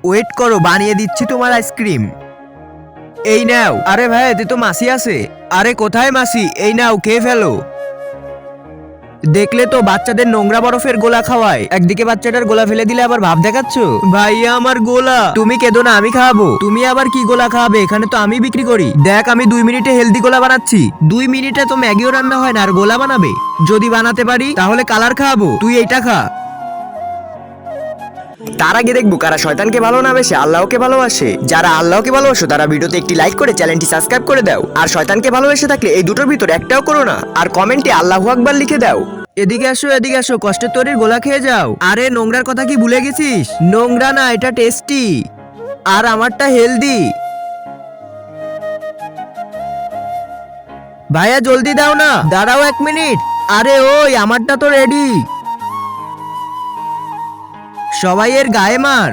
Wait করো, বানিয়ে দিচ্ছি তোমার আইসক্রিম। এই নাও। আরে ভাই, এতে তো মাছি আছে। আরে কোথায় মাছি? এই নাও, খেয়ে ফেলো। দেখলে তো, বাচ্চাদের নোংরা বরফের গোলা খাওয়ায়। একদিকে বাচ্চাটার গোলা ফেলে দিলে আবার ভাব দেখাচ্ছ। ভাইয়া আমার গোলা। তুমি কেঁদো না, আমি খাওয়াবো। তুমি আবার কি গোলা খাওয়াবে? এখানে তো আমি বিক্রি করি। দেখ, আমি 2 মিনিটে হেলদি গোলা বানাচ্ছি। 2 মিনিটে তো ম্যাগিও রান্না হয় না, আর গোলা বানাবে? যদি বানাতে পারি তাহলে কালার খাওয়াবো, তুই এইটা খা। তার আগে দেখবো কারা শয়তানকে ভালো না বেশে আল্লাহকে ভালোবাসে। যারা আল্লাহকে ভালোবাসো তারা ভিডিওতে একটি লাইক করে চ্যানেলটি সাবস্ক্রাইব করে দাও। আর শয়তানকে ভালোবেসে থাকলে এই দুটোর ভিতর একটাও করো না, আর কমেন্টে আল্লাহু আকবার লিখে দাও। এদিকে আসো, এদিকে আসো, কষ্টের তৈরির গোলা খেয়ে যাও। আরে নোংরার কথা কি ভুলে গেছিস? নোংরা না, এটা টেস্টি। আর আমারটা হেলদি। ভাইয়া জলদি দাও না, দাঁড়াও 1 মিনিট। আরে ওই, আমারটা তো রেডি। সবাই এর গায়ে মার।